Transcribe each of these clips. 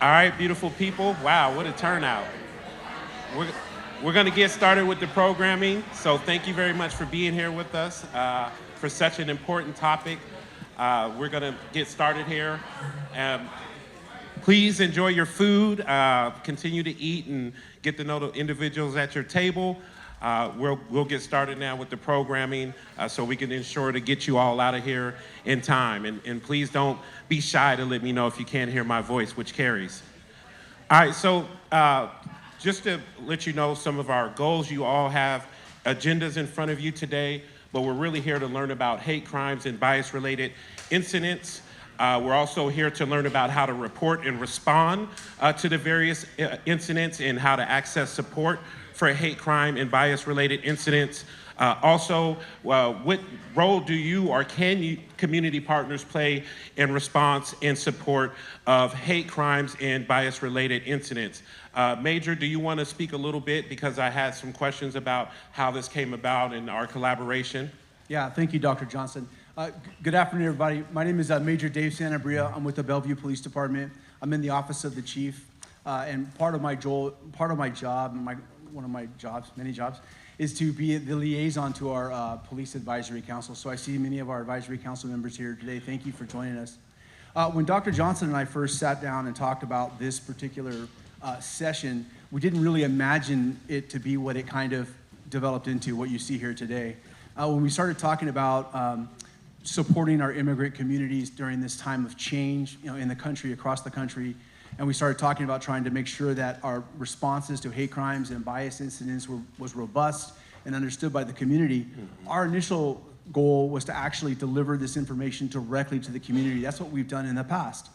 All right, beautiful people. Wow, what a turnout. We're going to get started with the programming. So thank you very much for being here with us for such an important topic. We're going to get started here. Please enjoy your food. Continue to eat and get to know the individuals at your table. We'll get started now with the programming so we can ensure to get you all out of here in time. And please don't be shy to let me know if you can't hear my voice, which carries. All right, so just to let you know some of our goals, you all have agendas in front of you today, but we're really here to learn about hate crimes and bias-related incidents. We're also here to learn about how to report and respond to the various incidents and how to access support for hate crime and bias-related incidents. Also, what role do you or can you community partners play in response and support of hate crimes and bias-related incidents? Major, do you want to speak a little bit, because I had some questions about how this came about in our collaboration? Yeah, thank you, Dr. Johnson. Good afternoon, everybody. My name is Major Dave Santabria. I'm with the Bellevue Police Department. I'm in the office of the chief, and many jobs, is to be the liaison to our police advisory council. So I see many of our advisory council members here today. Thank you for joining us. When Dr. Johnson and I first sat down and talked about this particular session, we didn't really imagine it to be what it kind of developed into, what you see here today. When we started talking about supporting our immigrant communities during this time of change, in the country, across the country, and we started talking about trying to make sure that our responses to hate crimes and bias incidents was robust and understood by the community. Mm-hmm. Our initial goal was to actually deliver this information directly to the community. That's what we've done in the past.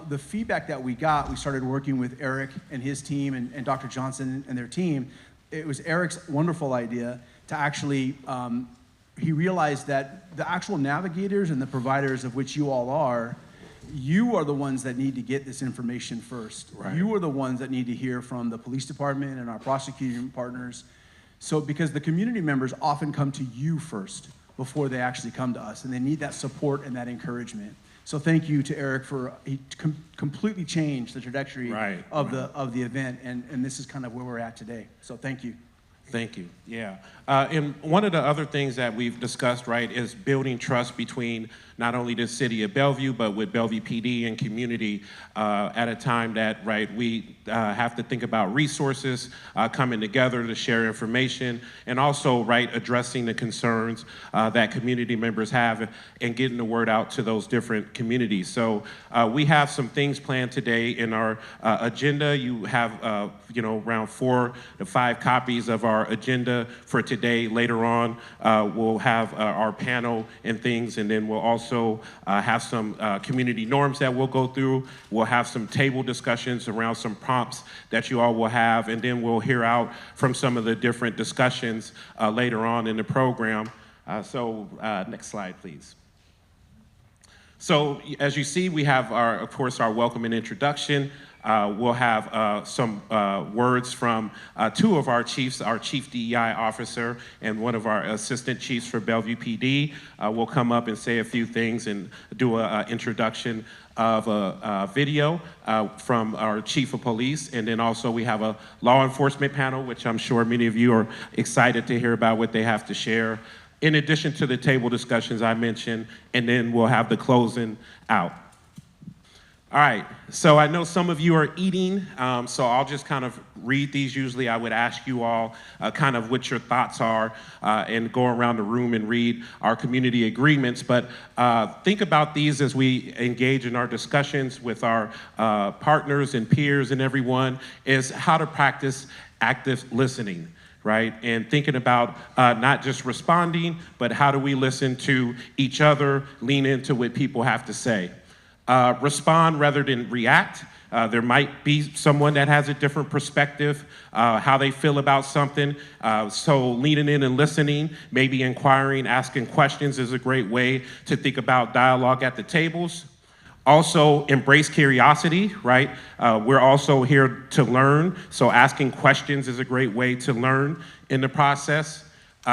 The feedback that we got, we started working with Eric and his team and Dr. Johnson and their team. It was Eric's wonderful idea to actually, he realized that the actual navigators and the providers of which you all are, you are the ones that need to get this information first. Right. You are the ones that need to hear from the police department and our prosecuting partners. So, because the community members often come to you first before they actually come to us, and they need that support and that encouragement. So thank you to Eric for, he completely changed the trajectory of the event, and this is kind of where we're at today. So thank you. Thank you, yeah. And one of the other things that we've discussed, is building trust between not only the City of Bellevue, but with Bellevue PD and community at a time that, we have to think about resources coming together to share information, and also, addressing the concerns that community members have and getting the word out to those different communities. So we have some things planned today in our agenda. You have, around 4 to 5 copies of our agenda for today. Later on, we'll have our panel and things, and then we'll also have some community norms that we'll go through. We'll have some table discussions around some prompts that you all will have, and then we'll hear out from some of the different discussions later on in the program. Next slide, please. So as you see, we have, of course, our welcome and introduction. We'll have some words from 2 of our chiefs, our chief DEI officer and one of our assistant chiefs for Bellevue PD. Will come up and say a few things and do an introduction of a video from our chief of police. And then also we have a law enforcement panel, which I'm sure many of you are excited to hear about what they have to share, in addition to the table discussions I mentioned, and then we'll have the closing out. All right, so I know some of you are eating, so I'll just kind of read these. Usually I would ask you all kind of what your thoughts are and go around the room and read our community agreements, but think about these as we engage in our discussions with our partners and peers and everyone, is how to practice active listening. And thinking about not just responding, but how do we listen to each other, lean into what people have to say. Respond rather than react. There might be someone that has a different perspective, how they feel about something. So leaning in and listening, maybe inquiring, asking questions is a great way to think about dialogue at the tables. Also, embrace curiosity, We're also here to learn, so asking questions is a great way to learn in the process.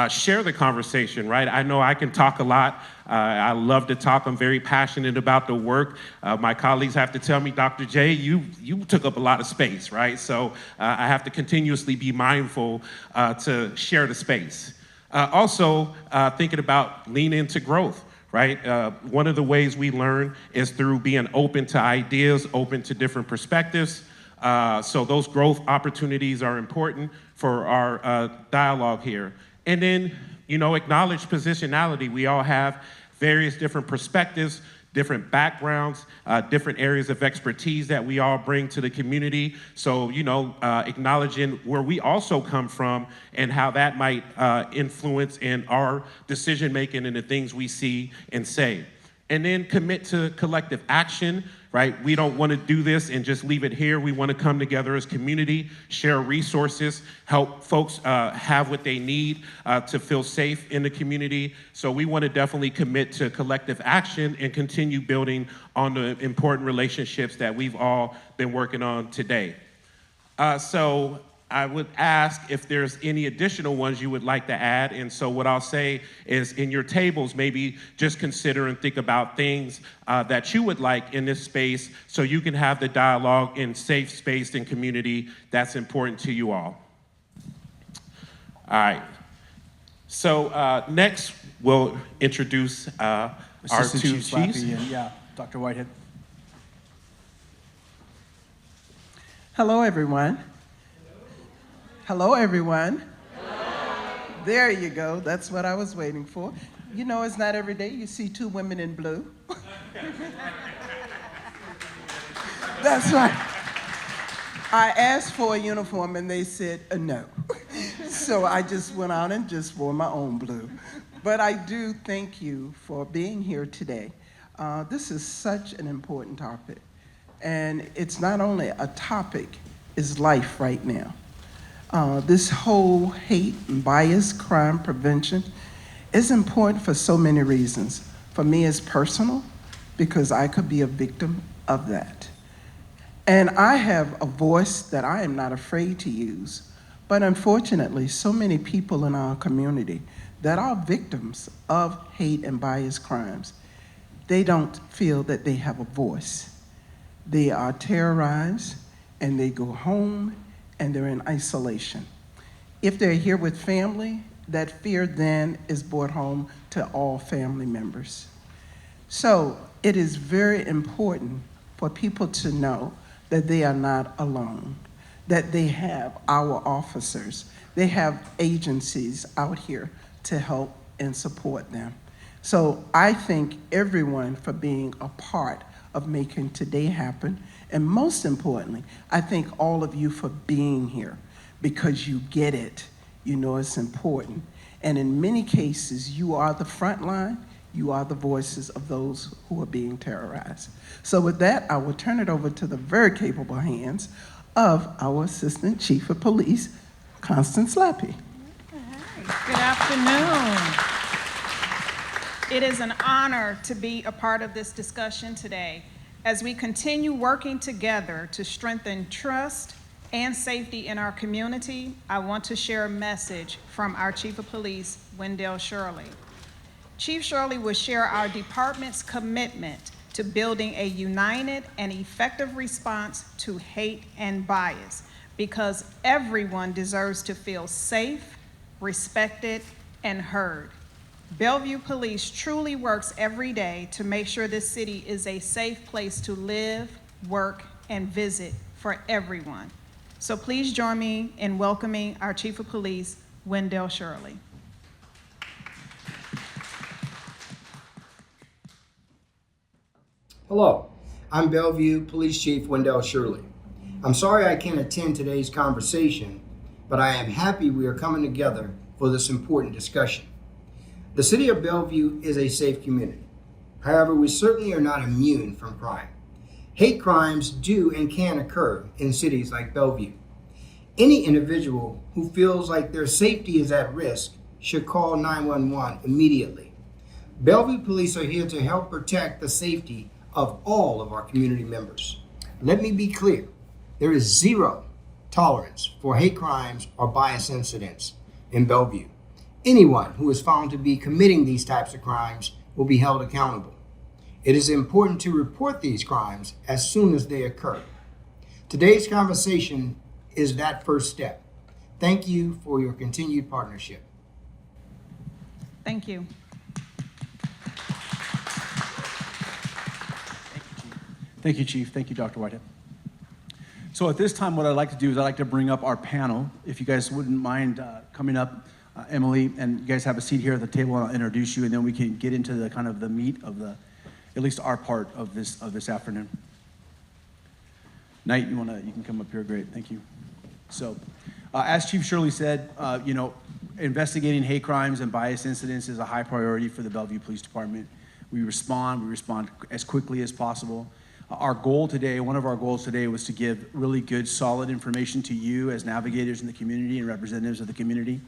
share the conversation, right? I know I can talk a lot. I love to talk. I'm very passionate about the work. My colleagues have to tell me, Dr. J, you took up a lot of space, right? So I have to continuously be mindful to share the space. Also, thinking about lean into growth, right? One of the ways we learn is through being open to ideas, open to different perspectives. So those growth opportunities are important for our dialogue here. And then, acknowledge positionality. We all have various different perspectives, different backgrounds, different areas of expertise that we all bring to the community. So, acknowledging where we also come from and how that might influence in our decision-making and the things we see and say. And then commit to collective action, right? We don't want to do this and just leave it here. We want to come together as community, share resources, help folks have what they need to feel safe in the community. So we want to definitely commit to collective action and continue building on the important relationships that we've all been working on today. So I would ask if there's any additional ones you would like to add. And so what I'll say is in your tables, maybe just consider and think about things that you would like in this space so you can have the dialogue in safe space and community that's important to you all. All right. So next we'll introduce our Assistant two Chief Slappy chiefs. and, Dr. Whitehead. Hello, everyone. Hello, everyone. Hello. There you go. That's what I was waiting for. It's not every day you see two women in blue. That's right. I asked for a uniform and they said no. So I just went out and just wore my own blue. But I do thank you for being here today. This is such an important topic. And it's not only a topic, it's life right now. This whole hate and bias crime prevention is important for so many reasons. For me, it's personal because I could be a victim of that. And I have a voice that I am not afraid to use. But unfortunately, so many people in our community that are victims of hate and bias crimes, they don't feel that they have a voice. They are terrorized and they go home and they're in isolation. If they're here with family, that fear then is brought home to all family members. So it is very important for people to know that they are not alone, that they have our officers, they have agencies out here to help and support them. So I thank everyone for being a part of making today happen. And most importantly, I thank all of you for being here because you get it. You know it's important. And in many cases, you are the front line. You are the voices of those who are being terrorized. So with that, I will turn it over to the very capable hands of our Assistant Chief of Police, Constance Slappy. Good afternoon. It is an honor to be a part of this discussion today as we continue working together to strengthen trust and safety in our community. I want to share a message from our Chief of Police, Wendell Shirley. Chief Shirley will share our department's commitment to building a united and effective response to hate and bias because everyone deserves to feel safe, respected, and heard. Bellevue Police truly works every day to make sure this city is a safe place to live, work, and visit for everyone. So please join me in welcoming our Chief of Police, Wendell Shirley. Hello, I'm Bellevue Police Chief Wendell Shirley. I'm sorry I can't attend today's conversation, but I am happy we are coming together for this important discussion. The City of Bellevue is a safe community. However, we certainly are not immune from crime. Hate crimes do and can occur in cities like Bellevue. Any individual who feels like their safety is at risk should call 911 immediately. Bellevue Police are here to help protect the safety of all of our community members. Let me be clear, there is zero tolerance for hate crimes or bias incidents in Bellevue. anyone who is found to be committing these types of crimes will be held accountable. It is important to report these crimes as soon as they occur. Today's conversation is that first step. Thank you for your continued partnership. Thank you. Thank you, Chief. Thank you, Dr. Whitehead. So at this time, what I'd like to do is I'd like to bring up our panel. If you guys wouldn't mind coming up, Emily, and you guys have a seat here at the table, and I'll introduce you, and then we can get into the kind of the meat of the, at least our part of this afternoon. Knight, you can come up here. Great, thank you. So, as Chief Shirley said, investigating hate crimes and bias incidents is a high priority for the Bellevue Police Department. We respond as quickly as possible. Our goal today, one of our goals today, was to give really good, solid information to you as navigators in the community and representatives of the community,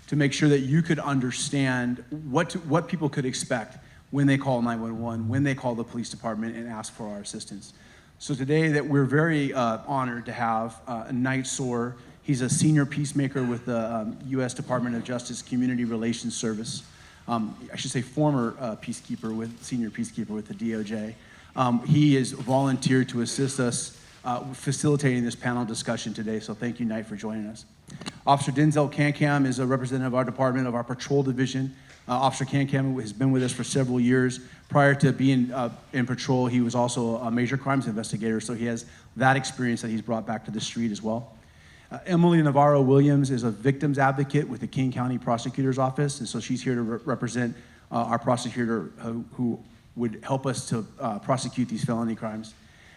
to make sure that you could understand what people could expect when they call 911, when they call the police department and ask for our assistance. So today that we're very honored to have Knight Soar. He's a senior peacemaker with the U.S. Department of Justice Community Relations Service. I should say former senior peacekeeper with the DOJ. He is volunteered to assist us facilitating this panel discussion today, so thank you, Knight, for joining us. Officer Denzel Kankam is a representative of our department, of our patrol division. Officer Kankam has been with us for several years. Prior to being in patrol, he was also a major crimes investigator, so he has that experience that he's brought back to the street as well. Emily Navarro Williams is a victims advocate with the King County Prosecutor's Office, and so she's here to represent our prosecutor who would help us to prosecute these felony crimes.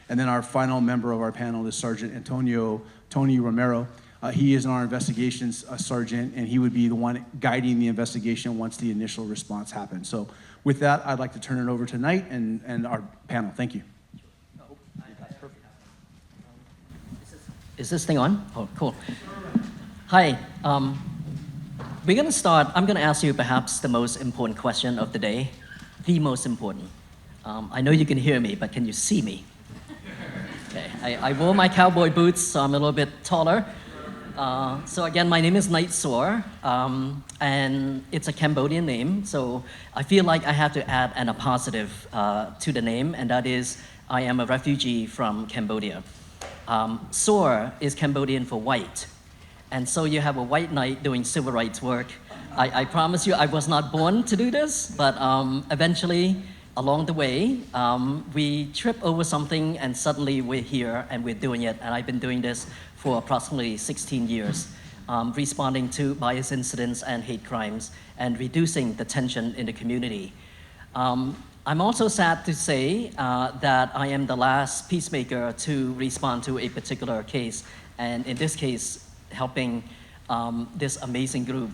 And then our final member of our panel is Sergeant Tony Romero. He is our investigations sergeant, and he would be the one guiding the investigation once the initial response happens. So with that, I'd like to turn it over to Knight and our panel. Thank you. Is this thing on? Oh, cool. Hi. We're going to start. I'm going to ask you perhaps the most important question of the day, the most important. I know you can hear me, but can you see me? Okay. I wore my cowboy boots, so I'm a little bit taller. So again, my name is Knight Soar, and it's a Cambodian name, so I feel like I have to add an appositive to the name, and that is I am a refugee from Cambodia. Soar is Cambodian for white, and so you have a white knight doing civil rights work. I promise you I was not born to do this, but eventually, along the way, we trip over something and suddenly we're here and we're doing it, and I've been doing this for approximately 16 years, responding to bias incidents and hate crimes and reducing the tension in the community. I'm also sad to say that I am the last peacemaker to respond to a particular case, and in this case, helping this amazing group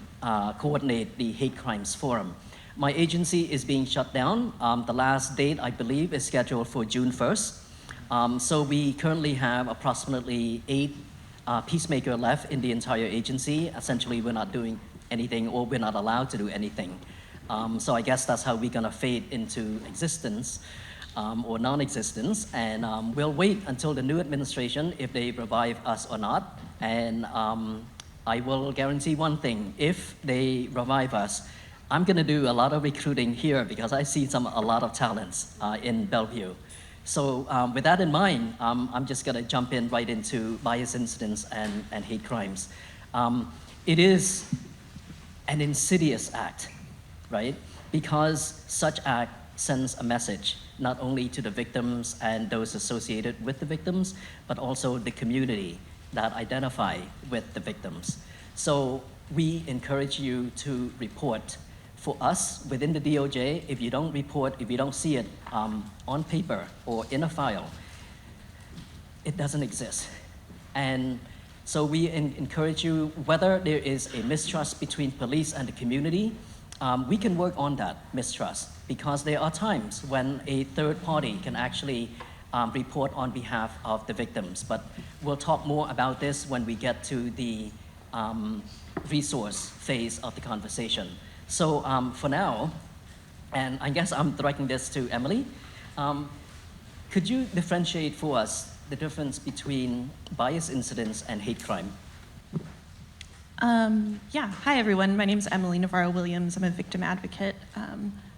coordinate the Hate Crimes Forum. My agency is being shut down. The last date, I believe, is scheduled for June 1st. So we currently have approximately 8 peacemakers left in the entire agency. Essentially, we're not doing anything, or we're not allowed to do anything. So I guess that's how we're gonna fade into existence or non-existence, and we'll wait until the new administration, if they revive us or not. And I will guarantee one thing: if they revive us, I'm gonna do a lot of recruiting here because I see a lot of talents in Bellevue. So with that in mind, I'm just gonna jump in right into bias incidents and hate crimes. It is an insidious act, right? Because such act sends a message, not only to the victims and those associated with the victims, but also the community that identify with the victims. So we encourage you to report. For us, within the DOJ, if you don't report, if you don't see it on paper or in a file, it doesn't exist. And so we encourage you, whether there is a mistrust between police and the community, we can work on that mistrust, because there are times when a third party can actually report on behalf of the victims. But we'll talk more about this when we get to the resource phase of the conversation. So for now, and I guess I'm directing this to Emily, could you differentiate for us the difference between bias incidents and hate crime? Yeah, hi everyone. My name is Emily Navarro-Williams. I'm a victim advocate,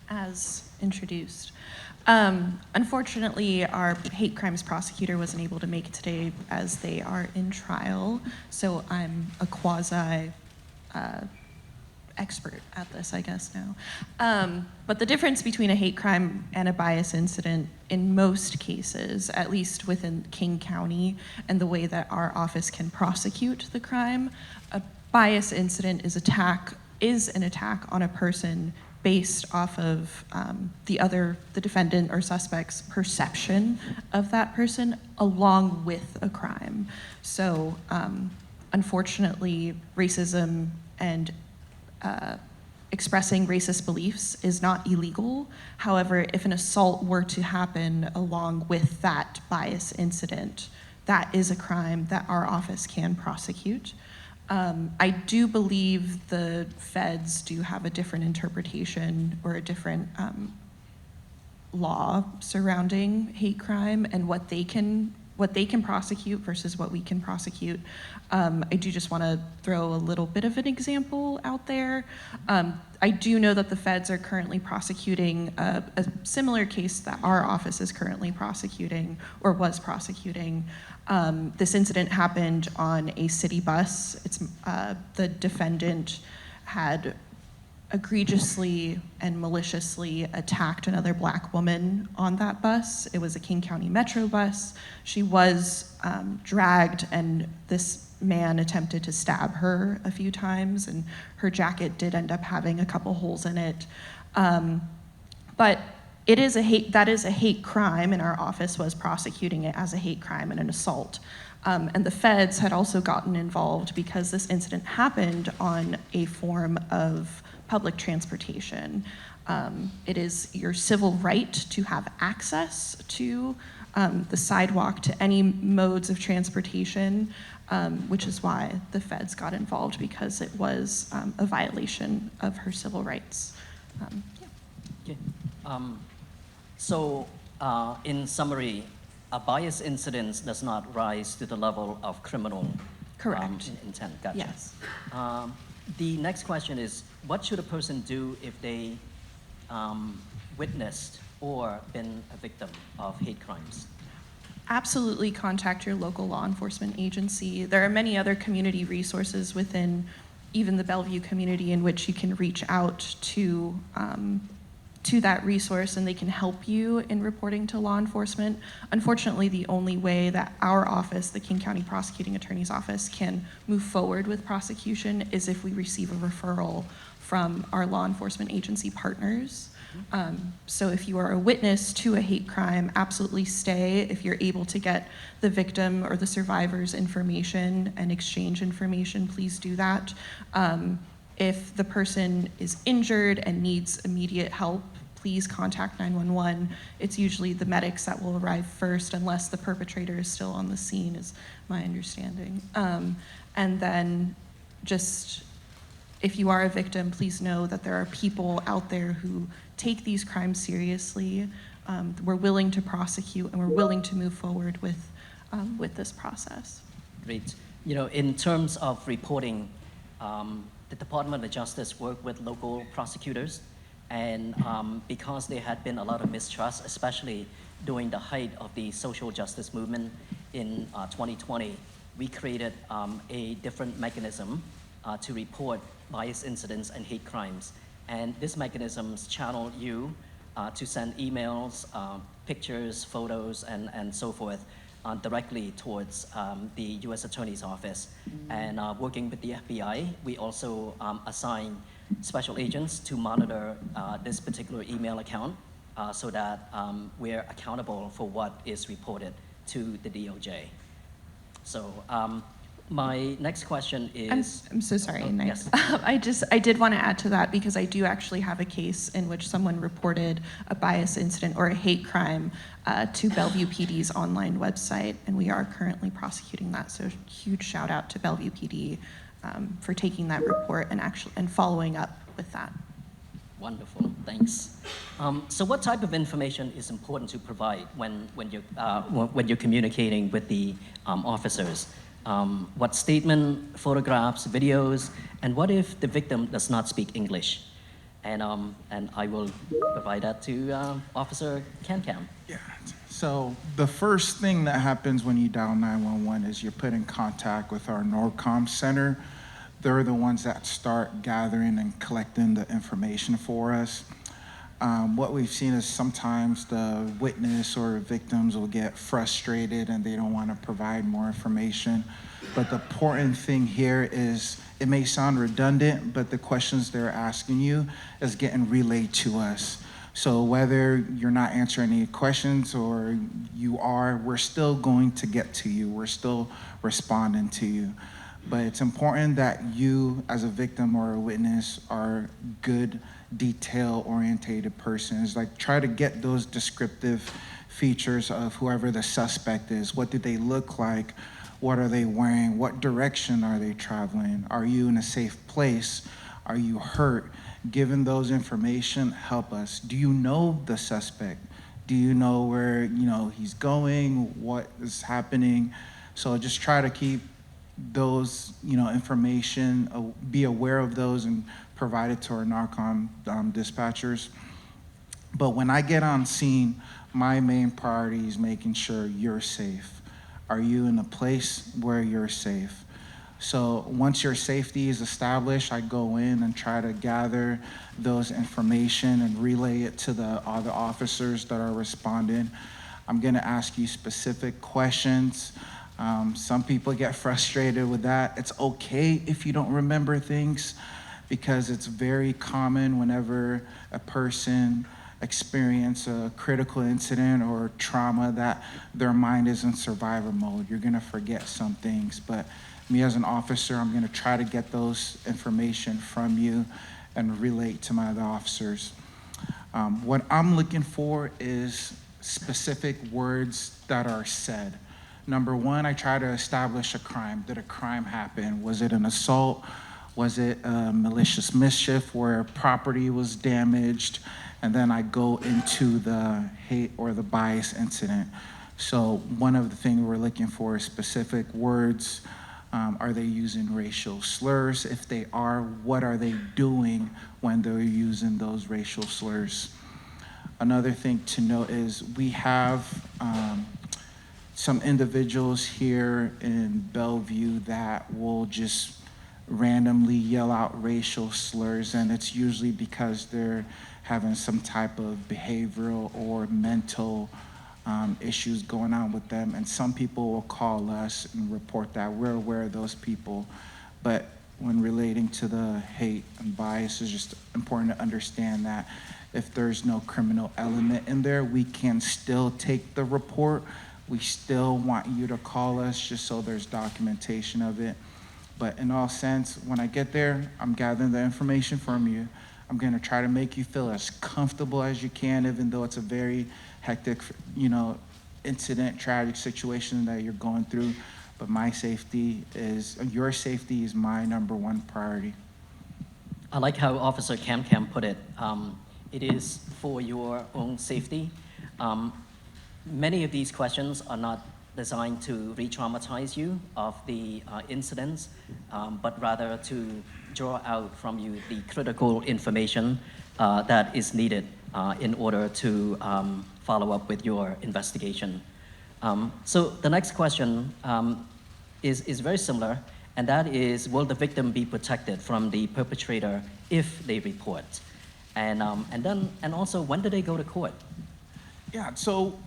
as introduced. Unfortunately, our hate crimes prosecutor wasn't able to make it today as they are in trial, so I'm a quasi expert at this, I guess, now. But the difference between a hate crime and a bias incident in most cases, at least within King County, and the way that our office can prosecute the crime, a bias incident is an attack on a person based off of the defendant or suspect's perception of that person along with a crime. So unfortunately, racism and expressing racist beliefs is not illegal. However, if an assault were to happen along with that bias incident, that is a crime that our office can prosecute. I do believe the feds do have a different interpretation or a different law surrounding hate crime and what they can prosecute versus what we can prosecute. I do just want to throw a little bit of an example out there. I do know that the feds are currently prosecuting a similar case that our office is currently prosecuting or was prosecuting. This incident happened on a city bus. The defendant had egregiously and maliciously attacked another Black woman on that bus. It was a King County Metro bus. She was dragged, and this man attempted to stab her a few times, and her jacket did end up having a couple holes in it. But that is a hate crime, and our office was prosecuting it as a hate crime and an assault. And the feds had also gotten involved because this incident happened on a form of public transportation. It is your civil right to have access to the sidewalk, to any modes of transportation, which is why the feds got involved, because it was a violation of her civil rights. Yeah. Okay. So, in summary, a bias incident does not rise to the level of criminal Correct. Intent. Gotcha. Yes. The next question is, what should a person do if they witnessed or been a victim of hate crimes? Absolutely contact your local law enforcement agency. There are many other community resources within even the Bellevue community in which you can reach out to that resource, and they can help you in reporting to law enforcement. Unfortunately, the only way that our office, the King County Prosecuting Attorney's Office, can move forward with prosecution is if we receive a referral from our law enforcement agency partners. So if you are a witness to a hate crime, absolutely stay. If you're able to get the victim or the survivor's information and exchange information, please do that. If the person is injured and needs immediate help, please contact 911. It's usually the medics that will arrive first, unless the perpetrator is still on the scene, is my understanding. And then just, if you are a victim, please know that there are people out there who take these crimes seriously. We're willing to prosecute, and we're willing to move forward with this process. Great. In terms of reporting, the Department of Justice worked with local prosecutors, and because there had been a lot of mistrust, especially during the height of the social justice movement in 2020, we created a different mechanism to report bias incidents and hate crimes. And this mechanism channeled you to send emails, pictures, photos, and so forth directly towards the U.S. Attorney's Office. And working with the FBI, we also assign special agents to monitor this particular email account so that we're accountable for what is reported to the DOJ. So my next question is... I'm so sorry, Knight. Yes. I did want to add to that, because I do actually have a case in which someone reported a bias incident or a hate crime to Bellevue PD's online website, and we are currently prosecuting that. So huge shout out to Bellevue PD for taking that report and following up with that. Wonderful, thanks. So what type of information is important to provide when you're communicating with the officers? What statement, photographs, videos, and what if the victim does not speak English? And I will provide that to Officer Cam. Yeah. So the first thing that happens when you dial 911 is you're put in contact with our NORCOM center. They're the ones that start gathering and collecting the information for us. What we've seen is sometimes the witness or victims will get frustrated and they don't want to provide more information. But the important thing here is, it may sound redundant, but the questions they're asking you is getting relayed to us. So whether you're not answering any questions or you are, we're still going to get to you. We're still responding to you. But it's important that you, as a victim or a witness, are good, detail-orientated persons. Like, try to get those descriptive features of whoever the suspect is. What do they look like? What are they wearing? What direction are they traveling? Are you in a safe place? Are you hurt? Given those information, help us. Do you know the suspect? Do you know where he's going? What is happening? So just try to keep those information, be aware of those and provide it to our NARCOM dispatchers. But when I get on scene, my main priority is making sure you're safe. Are you in a place where you're safe? So once your safety is established, I go in and try to gather those information and relay it to the other officers that are responding. I'm gonna ask you specific questions. Some people get frustrated with that. It's okay if you don't remember things, because it's very common whenever a person experience a critical incident or trauma that their mind is in survivor mode. You're gonna forget some things, but me as an officer, I'm gonna try to get those information from you and relate to my other officers. What I'm looking for is specific words that are said. Number one, I try to establish a crime. Did a crime happen? Was it an assault? Was it malicious mischief where property was damaged? And then I go into the hate or the bias incident. So one of the things we're looking for is specific words. Are they using racial slurs? If they are, what are they doing when they're using those racial slurs? Another thing to note is we have some individuals here in Bellevue that will just randomly yell out racial slurs, and it's usually because they're having some type of behavioral or mental issues going on with them. And some people will call us and report that. We're aware of those people. But when relating to the hate and bias, it's just important to understand that if there's no criminal element in there, we can still take the report. We still want you to call us just so there's documentation of it. But in all sense, when I get there, I'm gathering the information from you. I'm gonna try to make you feel as comfortable as you can, even though it's a very hectic, incident, tragic situation that you're going through. But your safety is my number one priority. I like how Officer Cam put it. It is for your own safety. Many of these questions are not designed to re-traumatize you of the incidents, but rather to draw out from you the critical information that is needed in order to follow up with your investigation. So the next question is very similar, and that is, will the victim be protected from the perpetrator if they report? And also, when do they go to court? Yeah, so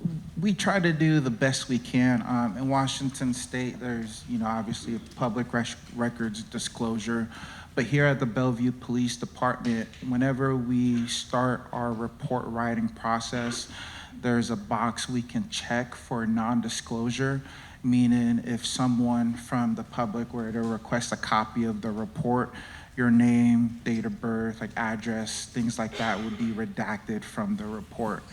we try to do the best we can. In Washington State, there's, obviously a public records disclosure. But here at the Bellevue Police Department, whenever we start our report writing process, there's a box we can check for non-disclosure, meaning if someone from the public were to request a copy of the report, your name, date of birth, like address, things like that would be redacted from the report.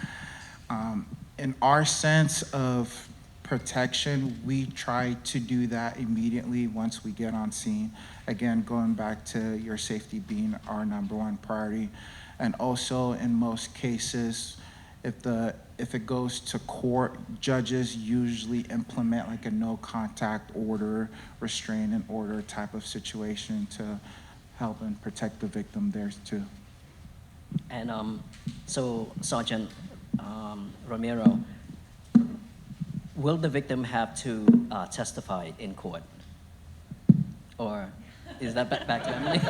In our sense of protection, we try to do that immediately once we get on scene. Again, going back to your safety being our number one priority. And also, in most cases, if it goes to court, judges usually implement like a no contact order, restraining order type of situation to help and protect the victim there too. And so, Sergeant Romero, will the victim have to testify in court? Or is that back to Emily?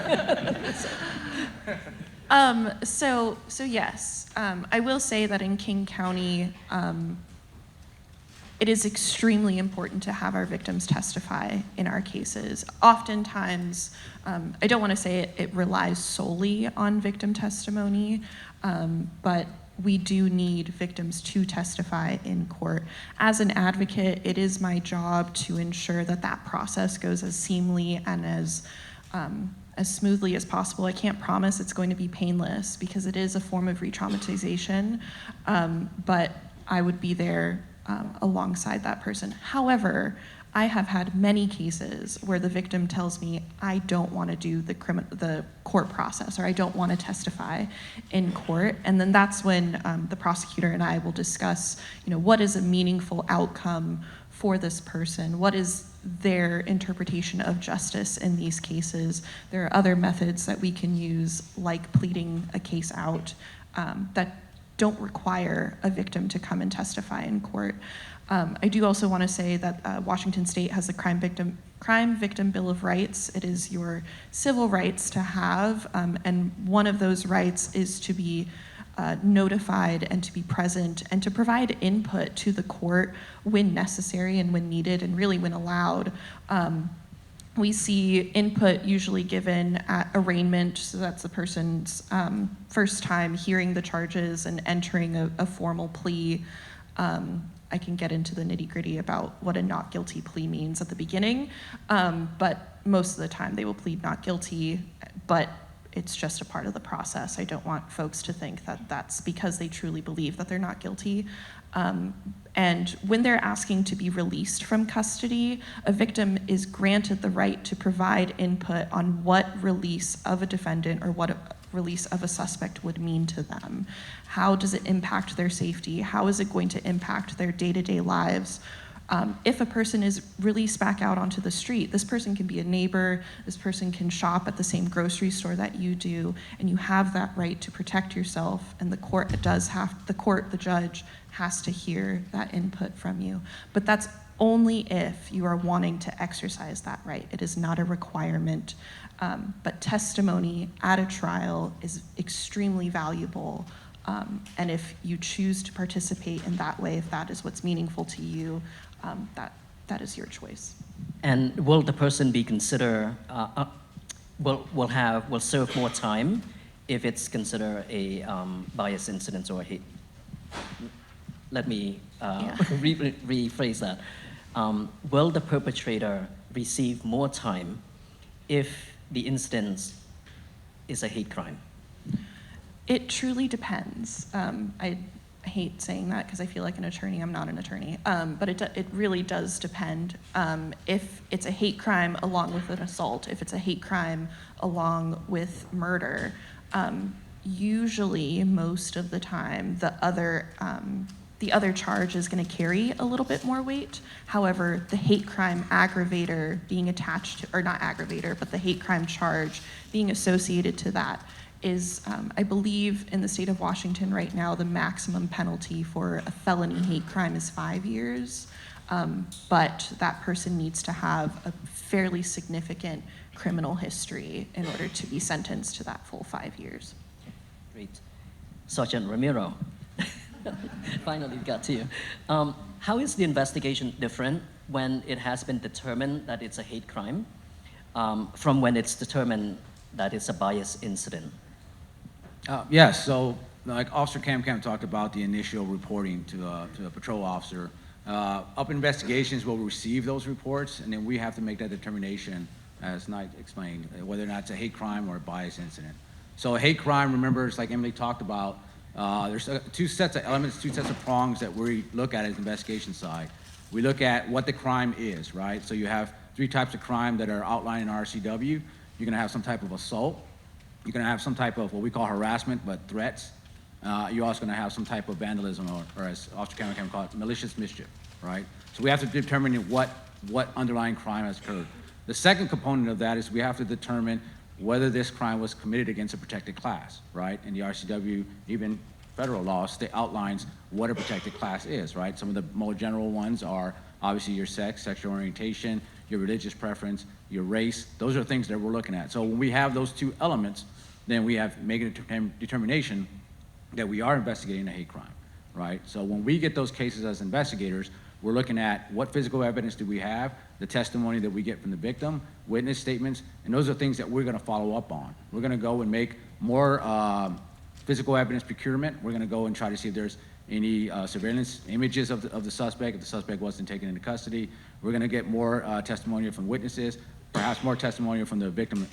So yes, I will say that in King County, it is extremely important to have our victims testify in our cases. Oftentimes, I don't want to say it relies solely on victim testimony, but we do need victims to testify in court. As an advocate, it is my job to ensure that that process goes as seamlessly and as smoothly as possible. I can't promise it's going to be painless because it is a form of re-traumatization, but I would be there alongside that person. However, I have had many cases where the victim tells me, I don't want to do the court process, or I don't want to testify in court. And then that's when the prosecutor and I will discuss, what is a meaningful outcome for this person? What is their interpretation of justice in these cases? There are other methods that we can use, like pleading a case out, that don't require a victim to come and testify in court. I do also want to say that Washington State has the Crime Victim Bill of Rights. It is your civil rights to have, and one of those rights is to be notified and to be present and to provide input to the court when necessary and when needed, and really when allowed. We see input usually given at arraignment, so that's the person's first time hearing the charges and entering a formal plea. I can get into the nitty-gritty about what a not guilty plea means at the beginning, but most of the time they will plead not guilty, but it's just a part of the process. I don't want folks to think that that's because they truly believe that they're not guilty. And when they're asking to be released from custody, a victim is granted the right to provide input on what release of a defendant or what a release of a suspect would mean to them. How does it impact their safety? How is it going to impact their day-to-day lives? If a person is released back out onto the street, this person can be a neighbor, this person can shop at the same grocery store that you do, and you have that right to protect yourself, and the judge has to hear that input from you. But that's only if you are wanting to exercise that right. It is not a requirement, but testimony at a trial is extremely valuable. And if you choose to participate in that way, if that is what's meaningful to you, that is your choice. And will the person be considered, will serve more time if it's considered a bias incident or a hate? Let me rephrase that. Will the perpetrator receive more time if the incident is a hate crime? It truly depends. I hate saying that because I feel like an attorney. I'm not an attorney, but it really does depend. If it's a hate crime along with an assault, if it's a hate crime along with murder, usually most of the time the other charge is going to carry a little bit more weight. However, the hate crime aggravator being attached to, or not aggravator, but the hate crime charge being associated to that is, I believe in the state of Washington right now, the maximum penalty for a felony hate crime is 5 years. But that person needs to have a fairly significant criminal history in order to be sentenced to that full 5 years. Great. Sergeant Ramiro, finally got to you. How is the investigation different when it has been determined that it's a hate crime from when it's determined that it's a bias incident? Yes, so like Officer Cam talked about the initial reporting to a patrol officer. Up investigations will receive those reports, and then we have to make that determination, as Knight explained, whether or not it's a hate crime or a bias incident. So a hate crime, remember, it's like Emily talked about, there's two sets of elements, two sets of prongs that we look at as the investigation side. We look at what the crime is, right? So you have 3 types of crime that are outlined in RCW. You're gonna have some type of assault. You're gonna have some type of what we call harassment, but threats. you're also going to have some type of vandalism, or as Officer Cameron can call it, malicious mischief, right? So we have to determine what underlying crime has occurred. The second component of that is we have to determine whether this crime was committed against a protected class, right? In the RCW, even federal law outlines what a protected class is, right? Some of the more general ones are obviously your sex, sexual orientation, your religious preference, your race. Those are things that we're looking at. So when we have those two elements, then we have making a determination that we are investigating a hate crime, right? So when we get those cases as investigators, we're looking at what physical evidence do we have, the testimony that we get from the victim, witness statements, and those are things that we're gonna follow up on. We're gonna go and make more physical evidence procurement. We're gonna go and try to see if there's any surveillance images of the suspect, if the suspect wasn't taken into custody. We're gonna get more testimonial from witnesses, perhaps more testimonial from the victim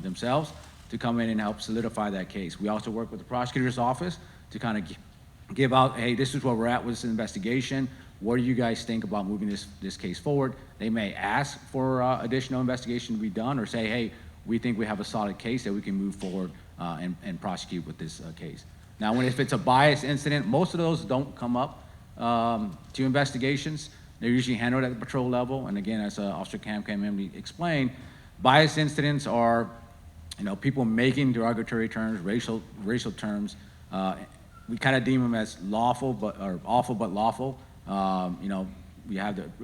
themselves to come in and help solidify that case. We also work with the prosecutor's office to kind of give out, hey, this is where we're at with this investigation. What do you guys think about moving this case forward? They may ask for additional investigation to be done, or say, hey, we think we have a solid case that we can move forward and prosecute with this case. Now, if it's a bias incident, most of those don't come up to investigations. They're usually handled at the patrol level. And again, as Officer Cam explained, bias incidents are, people making derogatory terms, racial terms. We kind of deem them as awful but lawful.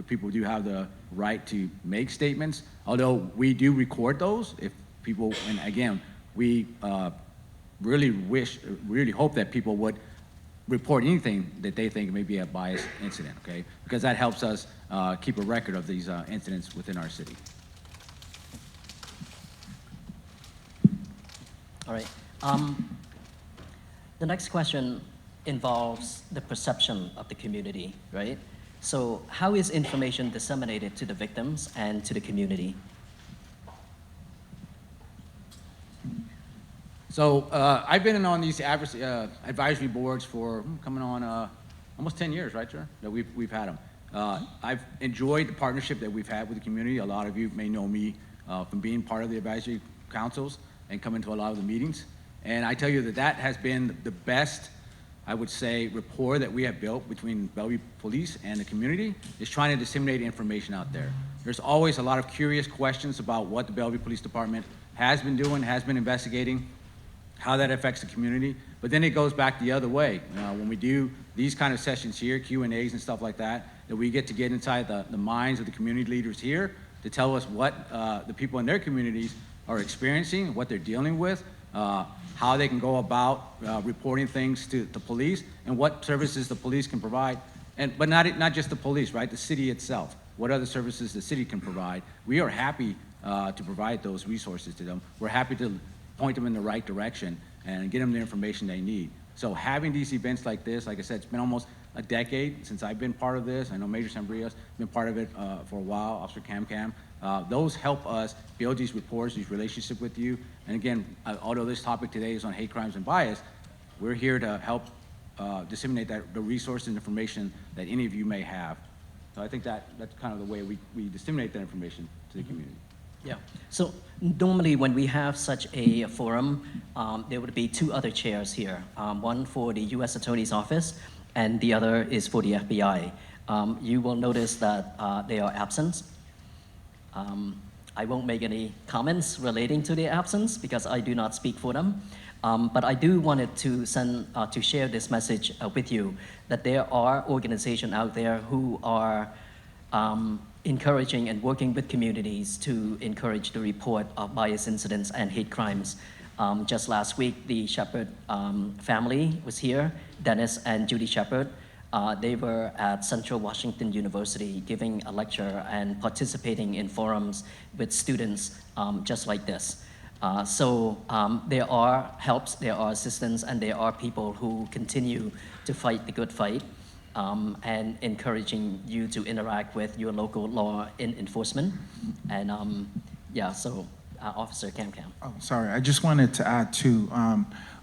People do have the right to make statements, although we do record those if people, and again, we really hope that people would report anything that they think may be a biased incident, okay? Because that helps us keep a record of these incidents within our city. All right. The next question involves the perception of the community, right? So how is information disseminated to the victims and to the community? So I've been on these advisory boards for coming on almost 10 years, right, sir? That we've had them. I've enjoyed the partnership that we've had with the community. A lot of you may know me from being part of the advisory councils and coming to a lot of the meetings. And I tell you that has been the best, I would say, rapport that we have built between Bellevue Police and the community, is trying to disseminate information out there. There's always a lot of curious questions about what the Bellevue Police Department has been doing, has been investigating, how that affects the community. But then it goes back the other way. When we do these kind of sessions here, Q&As and stuff like that, that we get inside the minds of the community leaders here to tell us what the people in their communities are experiencing, what they're dealing with, how they can go about reporting things to the police, and what services the police can provide. But not just the police, right? The city itself. What other services the city can provide. We are happy to provide those resources to them. We're happy to point them in the right direction and get them the information they need. So having these events like this, like I said, it's been almost a decade since I've been part of this. I know Major Sambria's been part of it for a while, Officer Cam. Those help us build these rapports, these relationships with you. And again, although this topic today is on hate crimes and bias, we're here to help disseminate the resource and information that any of you may have. So I think that's kind of the way we disseminate that information to the community. Yeah. So normally when we have such a forum, there would be two other chairs here, one for the U.S. Attorney's Office and the other is for the FBI. You will notice that they are absent. I won't make any comments relating to their absence because I do not speak for them. But I do wanted to share this message with you that there are organizations out there who are encouraging and working with communities to encourage the report of bias incidents and hate crimes. Just last week, the Shepherd family was here, Dennis and Judy Shepherd. They were at Central Washington University giving a lecture and participating in forums with students just like this. So there are helps, there are assistance, and there are people who continue to fight the good fight and encouraging you to interact with your local law enforcement. And so Officer Cam. Oh, sorry, I just wanted to add too,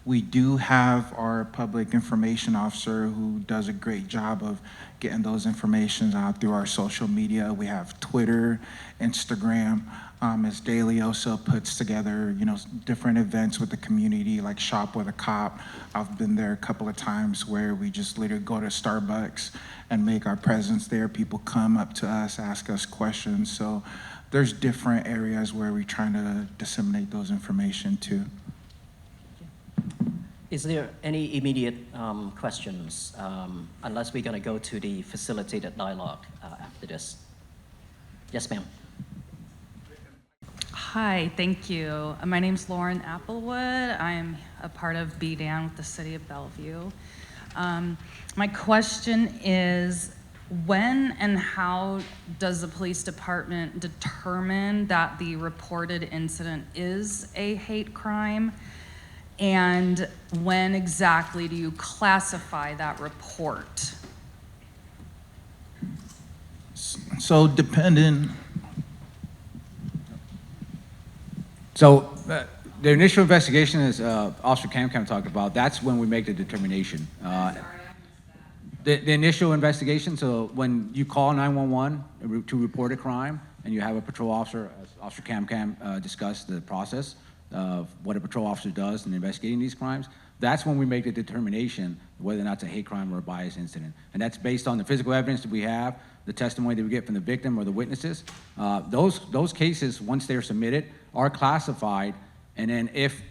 we do have our public information officer who does a great job of getting those informations out through our social media. We have Twitter, Instagram. Ms. Daly also puts together, different events with the community, like Shop with a Cop. I've been there a couple of times where we just literally go to Starbucks and make our presence there. People come up to us, ask us questions. So there's different areas where we're trying to disseminate those information too. Is there any immediate questions, unless we're going to go to the facilitated dialogue after this? Yes, ma'am. Hi, thank you. My name's Lauren Applewood. I'm a part of BDAN with the City of Bellevue. My question is, when and how does the police department determine that the reported incident is a hate crime? And when exactly do you classify that report? So depending. So the initial investigation, as Officer Cam talked about, that's when we make the determination. The initial investigation, so when you call 911 to report a crime and you have a patrol officer, as Officer Cam discussed the process of what a patrol officer does in investigating these crimes, that's when we make the determination whether or not it's a hate crime or a bias incident. And that's based on the physical evidence that we have, the testimony that we get from the victim or the witnesses. Those cases, once they're submitted, are classified, and then if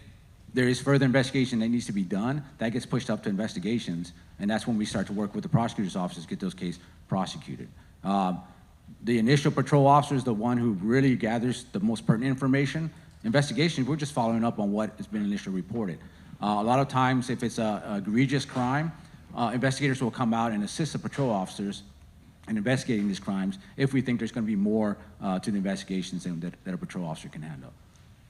there is further investigation that needs to be done, that gets pushed up to investigations, and that's when we start to work with the prosecutor's office to get those cases prosecuted. The initial patrol officer is the one who really gathers the most pertinent information. Investigations, we're just following up on what has been initially reported. A lot of times, if it's an egregious crime, investigators will come out and assist the patrol officers in investigating these crimes if we think there's going to be more to the investigations that a patrol officer can handle.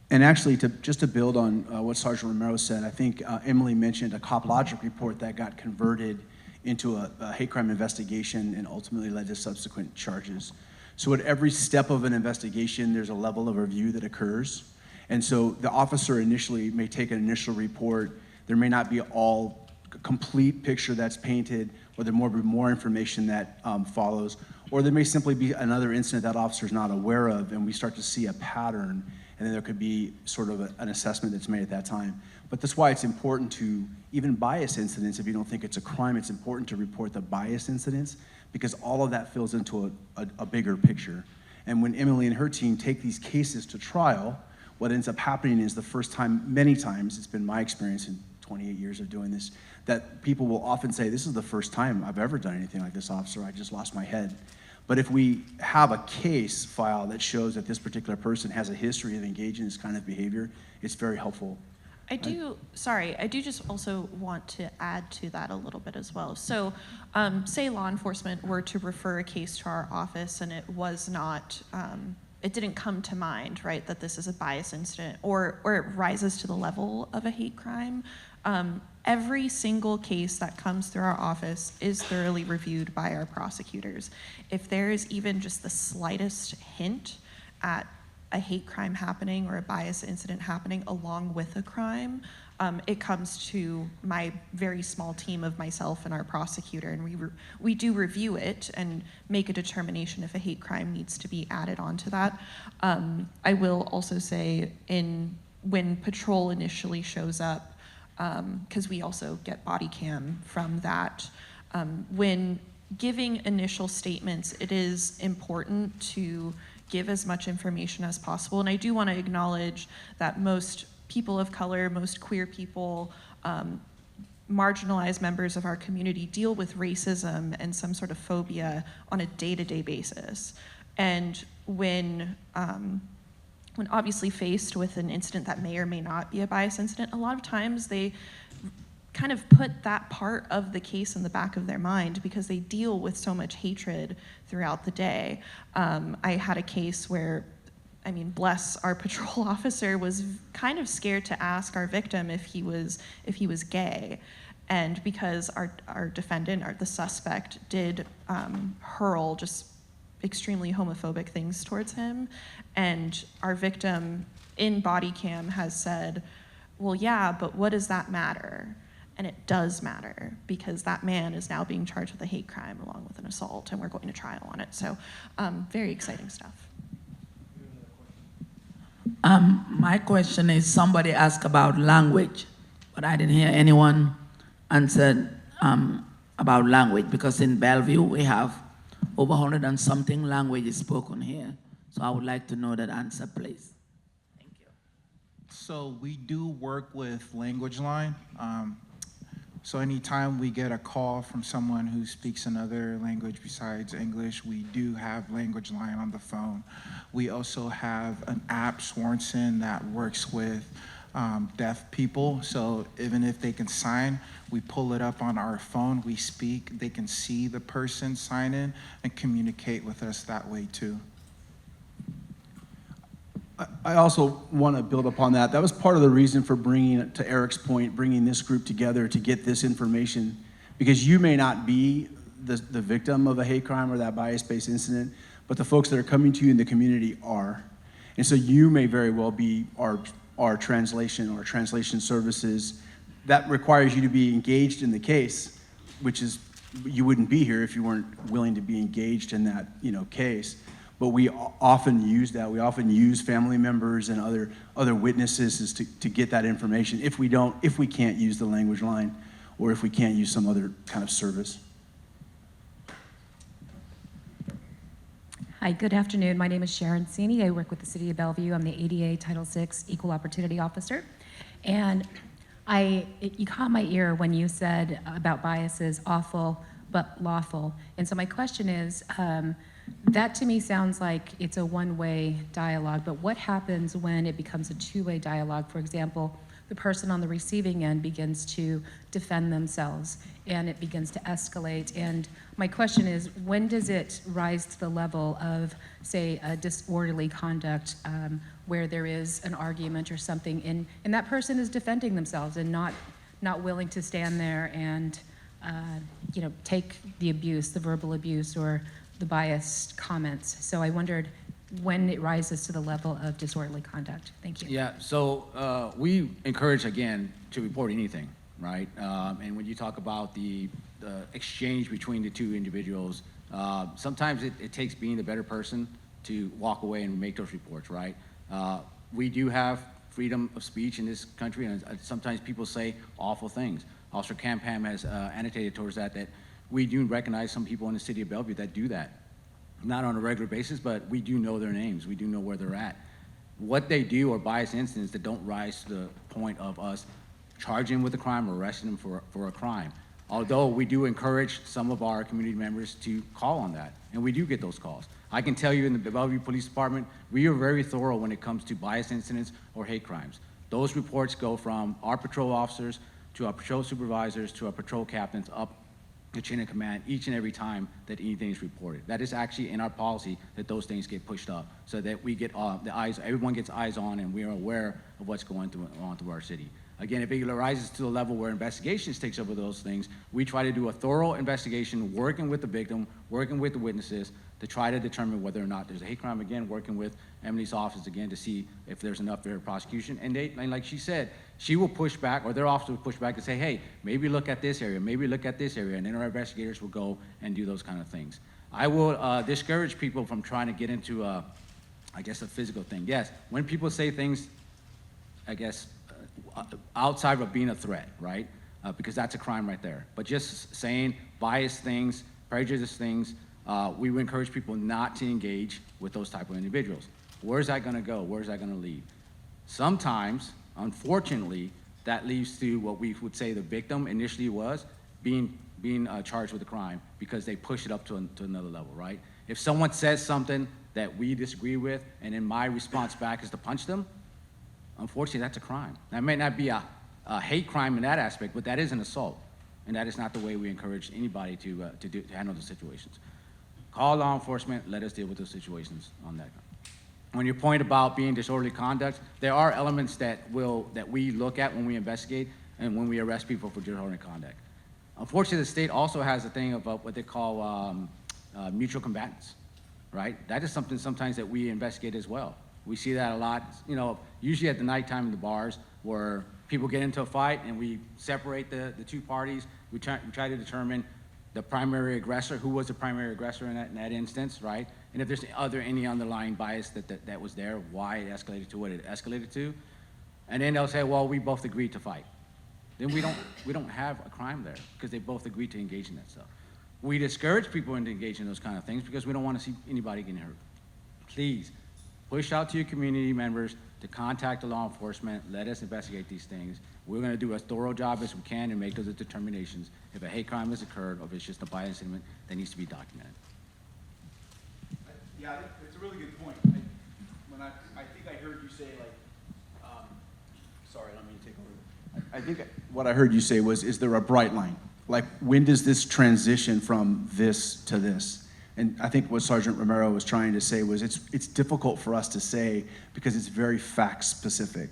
And actually, just to build on what Sergeant Romero said, I think Emily mentioned a cop logic report that got converted into a hate crime investigation and ultimately led to subsequent charges. So at every step of an investigation, there's a level of review that occurs. And so the officer initially may take an initial report. There may not be all complete picture that's painted, or there may be more information that follows, or there may simply be another incident that officer is not aware of, and we start to see a pattern, and then there could be sort of an assessment that's made at that time. But that's why it's important to, even bias incidents, if you don't think it's a crime, it's important to report the bias incidents, because all of that fills into a bigger picture. And when Emily and her team take these cases to trial, what ends up happening is the first time, many times, it's been my experience in 28 years of doing this, that people will often say, this is the first time I've ever done anything like this, officer, I just lost my head. But if we have a case file that shows that this particular person has a history of engaging in this kind of behavior, it's very helpful. I do just also want to add to that a little bit as well. So say law enforcement were to refer a case to our office and it was not, it didn't come to mind, right, that this is a bias incident, or it rises to the level of a hate crime. Every single case that comes through our office is thoroughly reviewed by our prosecutors. If there is even just the slightest hint at a hate crime happening or a bias incident happening along with a crime, it comes to my very small team of myself and our prosecutor, and we do review it and make a determination if a hate crime needs to be added onto that. I will also say when patrol initially shows up, because we also get body cam from that, when giving initial statements, it is important to give as much information as possible. And I do want to acknowledge that most people of color, most queer people, marginalized members of our community deal with racism and some sort of phobia on a day-to-day basis. And when obviously faced with an incident that may or may not be a bias incident, a lot of times they kind of put that part of the case in the back of their mind because they deal with so much hatred throughout the day. I had a case where, bless our patrol officer, was kind of scared to ask our victim if he was gay. And because our defendant, the suspect, did hurl just extremely homophobic things towards him, and our victim in body cam has said, well, yeah, but what does that matter? And it does matter, because that man is now being charged with a hate crime along with an assault, and we're going to trial on it. So very exciting stuff. My question is, somebody asked about language, but I didn't hear anyone answer about language, because in Bellevue, we have over 100 and something languages spoken here. So I would like to know that answer, please. Thank you. So we do work with Language Line. So anytime we get a call from someone who speaks another language besides English, we do have Language Line on the phone. We also have an app, Swanson, that works with deaf people. So even if they can sign, we pull it up on our phone, we speak, they can see the person sign in and communicate with us that way too. I also want to build upon that. That was part of the reason for bringing, to Eric's point, bringing this group together to get this information, because you may not be the victim of a hate crime or that bias-based incident, but the folks that are coming to you in the community are. And so you may very well be our translation or translation services. That requires you to be engaged in the case, which is, you wouldn't be here if you weren't willing to be engaged in that, case. But we often use that. We often use family members and other witnesses to get that information if we can't use the language line, or if we can't use some other kind of service. Hi, good afternoon. My name is Sharon Sini. I work with the City of Bellevue. I'm the ADA Title VI Equal Opportunity Officer. And you caught my ear when you said about biases, awful but lawful. And so my question is, that to me sounds like it's a one-way dialogue, but what happens when it becomes a two-way dialogue? For example, the person on the receiving end begins to defend themselves and it begins to escalate. And my question is, when does it rise to the level of, say, a disorderly conduct where there is an argument or something and that person is defending themselves and not willing to stand there and take the abuse, the verbal abuse or the biased comments? So I wondered when it rises to the level of disorderly conduct. Thank you. Yeah, so we encourage, again, to report anything, right? And when you talk about the exchange between the two individuals, sometimes it takes being the better person to walk away and make those reports, right? We do have freedom of speech in this country, and sometimes people say awful things. Officer Campam has annotated towards that we do recognize some people in the city of Bellevue that do that. Not on a regular basis, but we do know their names. We do know where they're at. What they do are biased incidents that don't rise to the point of us charging with a crime or arresting them for a crime. Although we do encourage some of our community members to call on that, and we do get those calls. I can tell you in the Bellevue Police Department, we are very thorough when it comes to biased incidents or hate crimes. Those reports go from our patrol officers to our patrol supervisors to our patrol captains up the chain of command each and every time that anything is reported. That is actually in our policy that those things get pushed up so that we get everyone gets eyes on and we are aware of what's going on through our city. Again, if it rises to the level where investigations takes over those things, we try to do a thorough investigation, working with the victim, working with the witnesses to try to determine whether or not there's a hate crime. Again, working with Emily's office again to see if there's enough there for prosecution. And like she said, she will push back, or their officer will push back and say, hey, maybe look at this area, maybe look at this area, and then our investigators will go and do those kind of things. I will discourage people from trying to get into, I guess, a physical thing. Yes, when people say things, I guess, outside of being a threat, right? Because that's a crime right there. But just saying biased things, prejudiced things, we would encourage people not to engage with those type of individuals. Where's that gonna go? Where's that gonna lead? Sometimes, unfortunately, that leads to what we would say the victim initially was, being charged with a crime because they push it up to another level, right? If someone says something that we disagree with, and then my response back is to punch them, unfortunately, that's a crime. That may not be a hate crime in that aspect, but that is an assault, and that is not the way we encourage anybody to handle those situations. Call law enforcement, let us deal with those situations on that. On your point about being disorderly conduct, there are elements that we look at when we investigate and when we arrest people for disorderly conduct. Unfortunately, the state also has a thing about what they call mutual combatants, right? That is something sometimes that we investigate as well. We see that a lot, usually at the nighttime in the bars where people get into a fight and we separate the two parties. We try to determine the primary aggressor, who was the primary aggressor in that instance, right? and if there's any underlying bias that was there, why it escalated to what it escalated to. And then they'll say, well, we both agreed to fight. Then we don't have a crime there because they both agreed to engage in that stuff. We discourage people into engaging in those kind of things because we don't want to see anybody getting hurt. Please, push out to your community members to contact the law enforcement, let us investigate these things. We're gonna do as thorough job as we can and make those determinations. If a hate crime has occurred or if it's just a bias incident that needs to be documented. Yeah, it's a really good point. I think I heard you say sorry, let me take over. I think what I heard you say was, is there a bright line? Like, when does this transition from this to this? And I think what Sergeant Romero was trying to say was it's difficult for us to say because it's very fact specific.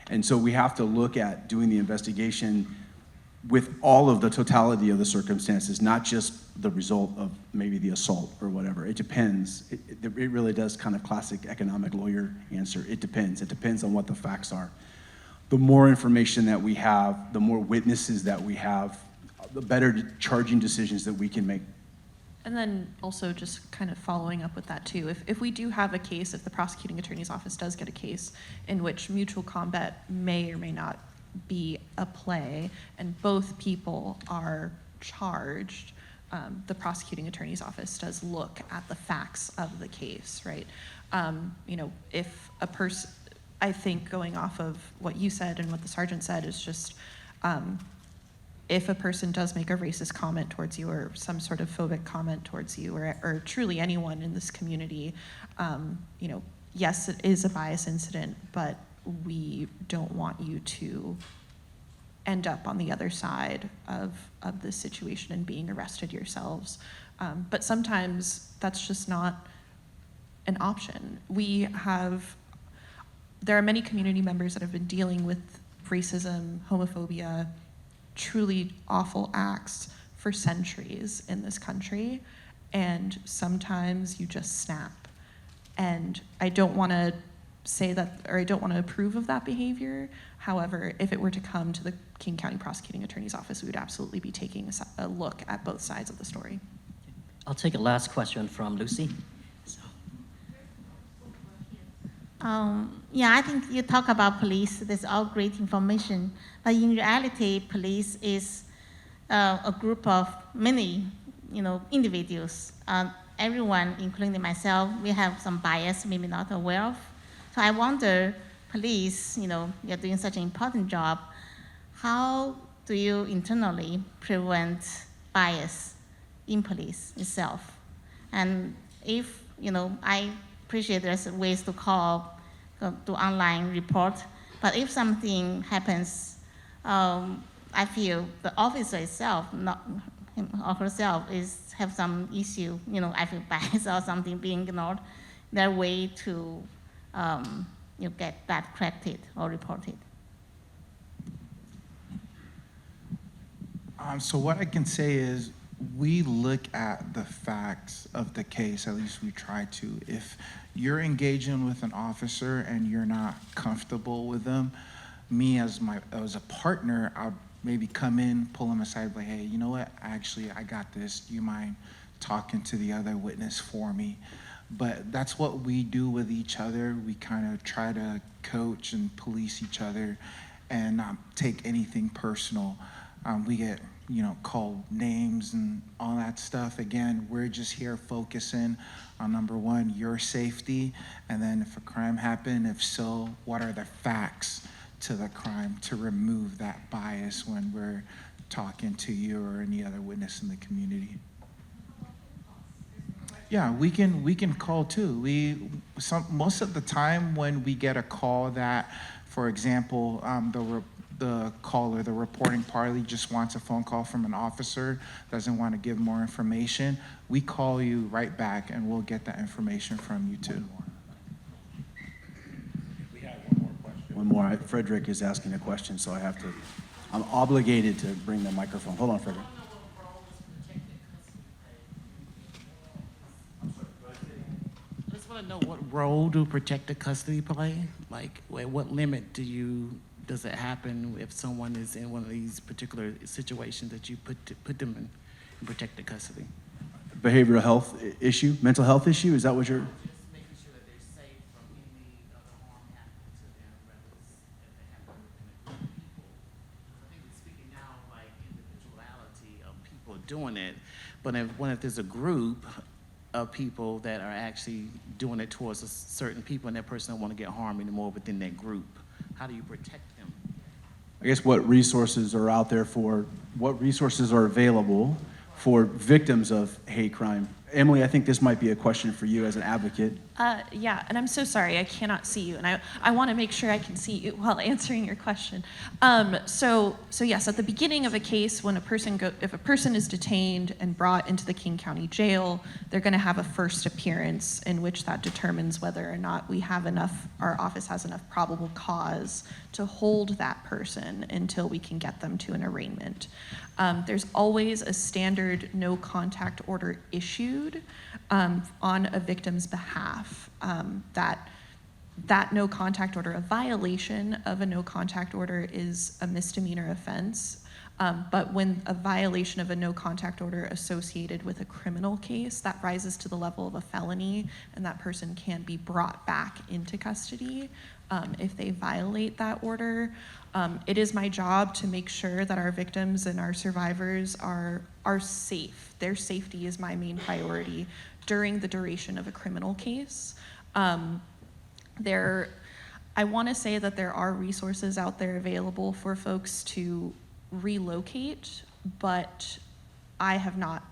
And so we have to look at doing the investigation with all of the totality of the circumstances, not just the result of maybe the assault or whatever. It depends. It really does kind of classic economic lawyer answer. It depends. It depends on what the facts are. The more information that we have, the more witnesses that we have, the better charging decisions that we can make. And then also just kind of following up with that too, if we do have a case, if the prosecuting attorney's office does get a case in which mutual combat may or may not be a play and both people are charged, the prosecuting attorney's office does look at the facts of the case, right? If a person, I think going off of what you said and what the sergeant said is just, if a person does make a racist comment towards you or some sort of phobic comment towards you or truly anyone in this community, yes, it is a bias incident, but we don't want you to end up on the other side of this situation and being arrested yourselves. But sometimes that's just not an option. There are many community members that have been dealing with racism, homophobia, truly awful acts for centuries in this country, and sometimes you just snap. And I don't want to say that, or I don't want to approve of that behavior. However, if it were to come to the King County Prosecuting Attorney's Office, we would absolutely be taking a look at both sides of the story. I'll take a last question from Lucy. I think you talk about police, that's all great information, but in reality, police is a group of many, individuals. Everyone, including myself, we have some bias, maybe not aware of. So I wonder, police, you're doing such an important job, how do you internally prevent bias in police itself? And if, I appreciate there's ways to call, do online report, but if something happens, I feel the officer itself, not him or herself, have some issue, I feel bias or something being ignored, there are way to get that corrected or reported. So what I can say is we look at the facts of the case, at least we try to. If you're engaging with an officer and you're not comfortable with them, me as a partner, I'll maybe come in, pull them aside, like, hey, you know what, actually, I got this. Do you mind talking to the other witness for me? But that's what we do with each other. We kind of try to coach and police each other and not take anything personal. We get, called names and all that stuff. Again, we're just here focusing on number one, your safety, and then if a crime happened, if so, what are the facts to the crime to remove that bias when we're talking to you or any other witness in the community. Yeah, we can call too. Most of the time when we get a call that, for example, the caller, the reporting party just wants a phone call from an officer, doesn't want to give more information, we call you right back and we'll get that information from you too. We have one more question. One more. Frederick is asking a question, so I'm obligated to bring the microphone. Hold on, Frederick. I just want to know what role do protective custody play? Like, what limit does it happen if someone is in one of these particular situations that you put them in protective custody? behavioral health issue, mental health issue? Is that what you're? Just making sure that they're safe from any other harm happening to them, whether it's if they happen within a group of people. I think we're speaking now like individuality of people doing it, but if there's a group of people that are actually doing it towards a certain people and that person don't want to get harmed anymore within that group, how do you protect them? I guess what resources are out there what resources are available for victims of hate crime? Emily, I think this might be a question for you as an advocate. Yeah, and I'm so sorry, I cannot see you, and I want to make sure I can see you while answering your question. So yes, at the beginning of a case, when if a person is detained and brought into the King County Jail, they're going to have a first appearance in which that determines whether or not our office has enough probable cause to hold that person until we can get them to an arraignment. There's always a standard no contact order issued on a victim's behalf. That no contact order, a violation of a no contact order is a misdemeanor offense. But when a violation of a no contact order associated with a criminal case, that rises to the level of a felony, and that person can be brought back into custody if they violate that order. It is my job to make sure that our victims and our survivors are safe. Their safety is my main priority during the duration of a criminal case. I want to say that there are resources out there available for folks to relocate, but I have not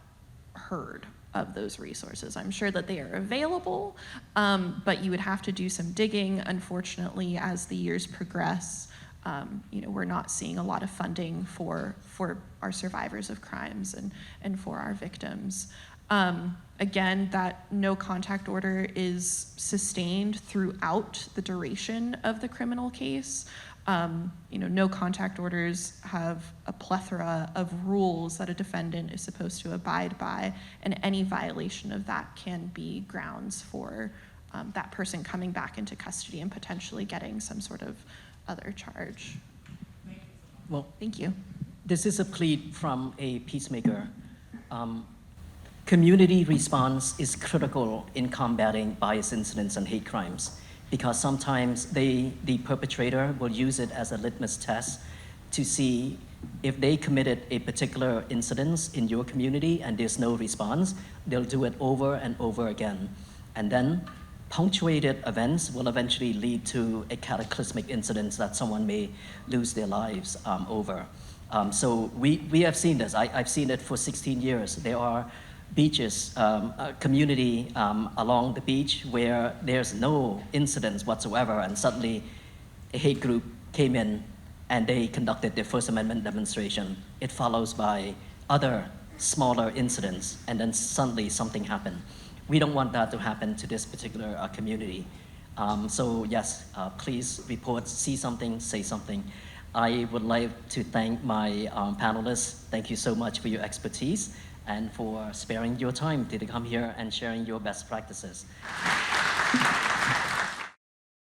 heard of those resources. I'm sure that they are available, but you would have to do some digging. Unfortunately, as the years progress, we're not seeing a lot of funding for our survivors of crimes and for our victims. Again, that no contact order is sustained throughout the duration of the criminal case. No contact orders have a plethora of rules that a defendant is supposed to abide by, and any violation of that can be grounds for that person coming back into custody and potentially getting some sort of other charge. Well, thank you. This is a plea from a peacemaker. Community response is critical in combating bias incidents and hate crimes, because sometimes the perpetrator will use it as a litmus test to see if they committed a particular incident in your community and there's no response, they'll do it over and over again. And then punctuated events will eventually lead to a cataclysmic incident that someone may lose their lives over. So we have seen this. I've seen it for 16 years. There are beaches, a community along the beach where there's no incidents whatsoever, and suddenly a hate group came in and they conducted their First Amendment demonstration. It follows by other smaller incidents, and then suddenly something happened. We don't want that to happen to this particular community. So yes, please report, see something, say something. I would like to thank my panelists. Thank you so much for your expertise and for sparing your time to come here and sharing your best practices.